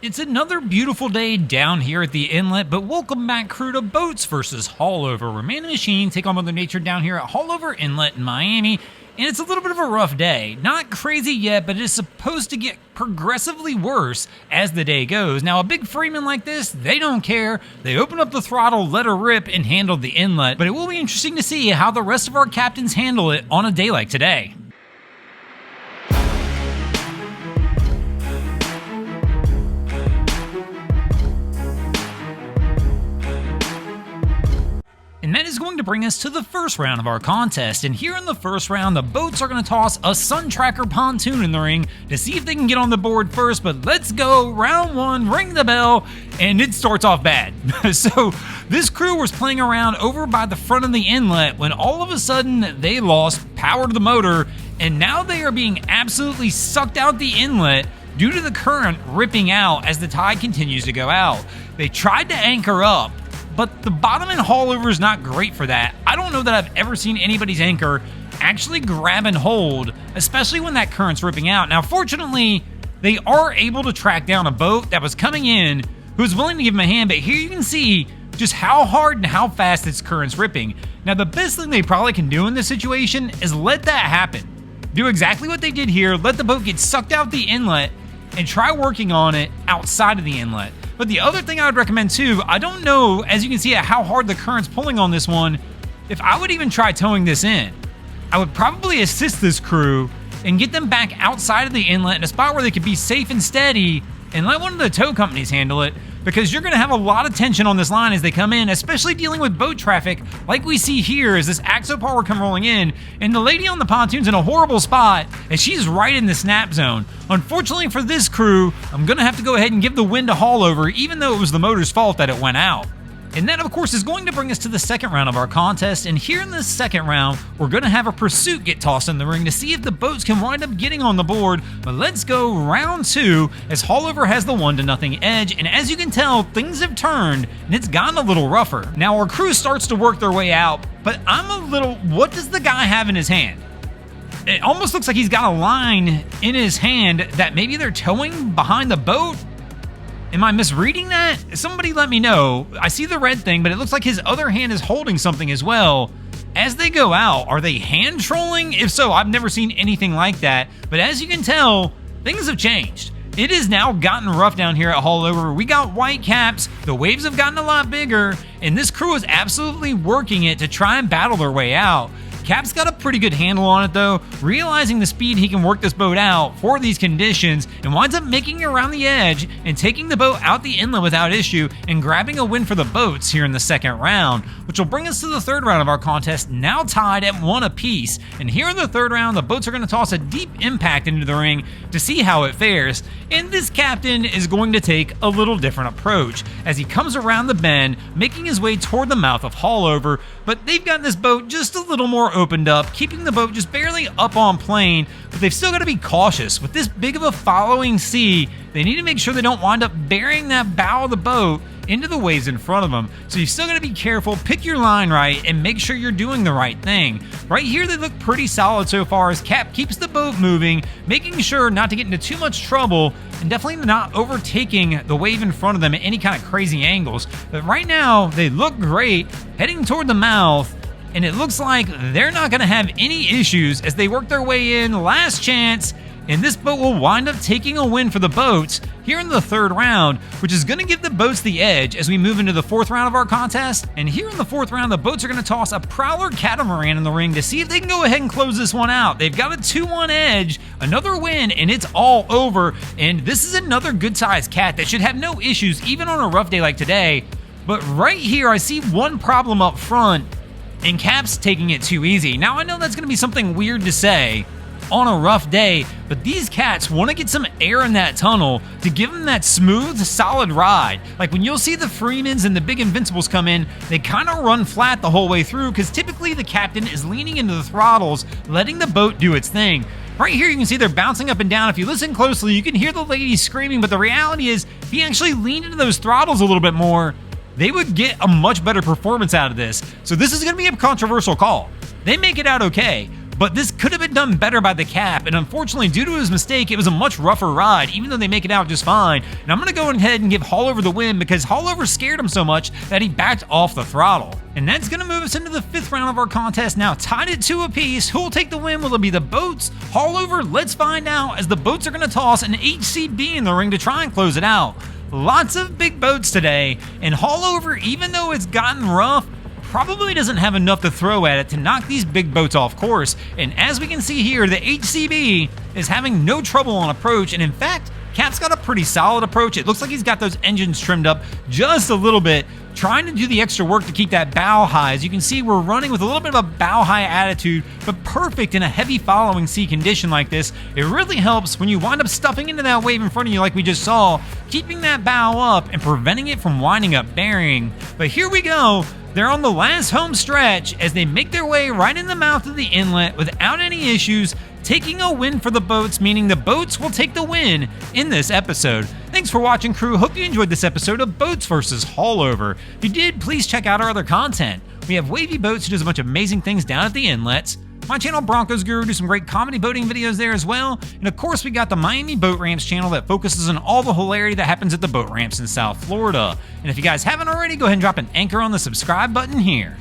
It's another beautiful day down here at the inlet, but welcome back, crew, to Boats versus Haulover, where man and machine take on Mother Nature down here at Haulover Inlet in Miami. And it's a little bit of a rough day. Not crazy yet, but it is supposed to get progressively worse as the day goes. Now, a big freeman like this, they don't care. They open up the throttle, let her rip, and handle the inlet. But it will be interesting to see how the rest of our captains handle it on a day like today. And that is going to bring us to the first round of our contest. And here in the first round, the boats are going to toss a Sun Tracker pontoon in the ring to see if they can get on the board first. But let's go. Round one, ring the bell, and it starts off bad. So this crew was playing around over by the front of the inlet when all of a sudden they lost power to the motor, and now they are being absolutely sucked out the inlet due to the current ripping out as the tide continues to go out. They tried to anchor up, but the bottom and haulover is not great for that. I don't know that I've ever seen anybody's anchor actually grab and hold, especially when that current's ripping out. Now, fortunately, they are able to track down a boat that was coming in who was willing to give them a hand, but here you can see just how hard and how fast this current's ripping. Now, the best thing they probably can do in this situation is let that happen. Do exactly what they did here, let the boat get sucked out the inlet, and try working on it outside of the inlet. But the other thing I would recommend too, I don't know, as you can see how hard the current's pulling on this one, if I would even try towing this in. I would probably assist this crew and get them back outside of the inlet in a spot where they could be safe and steady and let one of the tow companies handle it, because you're going to have a lot of tension on this line as they come in, especially dealing with boat traffic like we see here as this Axopar will come rolling in, and the lady on the pontoon's in a horrible spot as she's right in the snap zone. Unfortunately for this crew, I'm going to have to go ahead and give the win to Haulover, even though it was the motor's fault that it went out. And that, of course, is going to bring us to the second round of our contest. And here in this second round, we're going to have a pursuit get tossed in the ring to see if the boats can wind up getting on the board. But let's go round two as Haulover has the 1-0 edge. And as you can tell, things have turned and it's gotten a little rougher. Now our crew starts to work their way out, but what does the guy have in his hand? It almost looks like he's got a line in his hand that maybe they're towing behind the boat. Am I misreading that? Somebody let me know. I see the red thing, but it looks like his other hand is holding something as well. As they go out, are they hand trolling? If so, I've never seen anything like that. But as you can tell, things have changed. It has now gotten rough down here at Haulover. We got white caps, the waves have gotten a lot bigger, and this crew is absolutely working it to try and battle their way out. Cap's got a pretty good handle on it though, realizing the speed he can work this boat out for these conditions, and winds up making it around the edge and taking the boat out the inlet without issue and grabbing a win for the boats here in the second round, which will bring us to the third round of our contest, now tied at 1 apiece. And here in the third round, the boats are going to toss a deep impact into the ring to see how it fares, and this captain is going to take a little different approach as he comes around the bend, making his way toward the mouth of Haulover, but they've got this boat just a little more opened up, keeping the boat just barely up on plane, but they've still got to be cautious. With this big of a following sea, they need to make sure they don't wind up burying that bow of the boat into the waves in front of them. So you still got to be careful, pick your line right, and make sure you're doing the right thing. Right here, they look pretty solid so far as Cap keeps the boat moving, making sure not to get into too much trouble, and definitely not overtaking the wave in front of them at any kind of crazy angles. But right now, they look great, heading toward the mouth, and it looks like they're not going to have any issues as they work their way in. Last chance, and this boat will wind up taking a win for the boats here in the third round, which is going to give the boats the edge as we move into the fourth round of our contest. And here in the fourth round, the boats are going to toss a Prowler catamaran in the ring to see if they can go ahead and close this one out. They've got a 2-1 edge, another win, and it's all over. And this is another good-sized cat that should have no issues even on a rough day like today. But right here, I see one problem up front, and Cap's taking it too easy. Now, I know that's going to be something weird to say on a rough day, but these cats want to get some air in that tunnel to give them that smooth, solid ride. Like when you'll see the Freemans and the big Invincibles come in, they kind of run flat the whole way through because typically the captain is leaning into the throttles, letting the boat do its thing. Right here you can see they're bouncing up and down. If you listen closely, you can hear the lady screaming, but the reality is if he actually leaned into those throttles a little bit more, they would get a much better performance out of this. So this is going to be a controversial call. They make it out okay, but this could have been done better by the Cap, and unfortunately due to his mistake it was a much rougher ride, even though they make it out just fine. And I'm going to go ahead and give Haulover the win because Haulover scared him so much that he backed off the throttle. And that's going to move us into the 5th round of our contest, now tied at 2 apiece. Who will take the win? Will it be the Boats, Haulover? Let's find out, as the Boats are going to toss an HCB in the ring to try and close it out. Lots of big boats today, and Haulover, even though it's gotten rough, probably doesn't have enough to throw at it to knock these big boats off course. And as we can see here, the HCB is having no trouble on approach, and in fact, Cap's got a pretty solid approach. It looks like he's got those engines trimmed up just a little bit, trying to do the extra work to keep that bow high. As you can see, we're running with a little bit of a bow high attitude, but perfect in a heavy following sea condition like this. It really helps when you wind up stuffing into that wave in front of you like we just saw, keeping that bow up and preventing it from winding up burying. But here we go. They're on the last home stretch as they make their way right in the mouth of the inlet without any issues, taking a win for the Boats, meaning the Boats will take the win in this episode. Thanks for watching, crew. Hope you enjoyed this episode of Boats vs. Haulover. If you did, please check out our other content. We have Wavy Boats, who does a bunch of amazing things down at the inlets. My channel, Broncos Guru, do some great comedy boating videos there as well. And of course, we got the Miami Boat Ramps channel that focuses on all the hilarity that happens at the boat ramps in South Florida. And if you guys haven't already, go ahead and drop an anchor on the subscribe button here.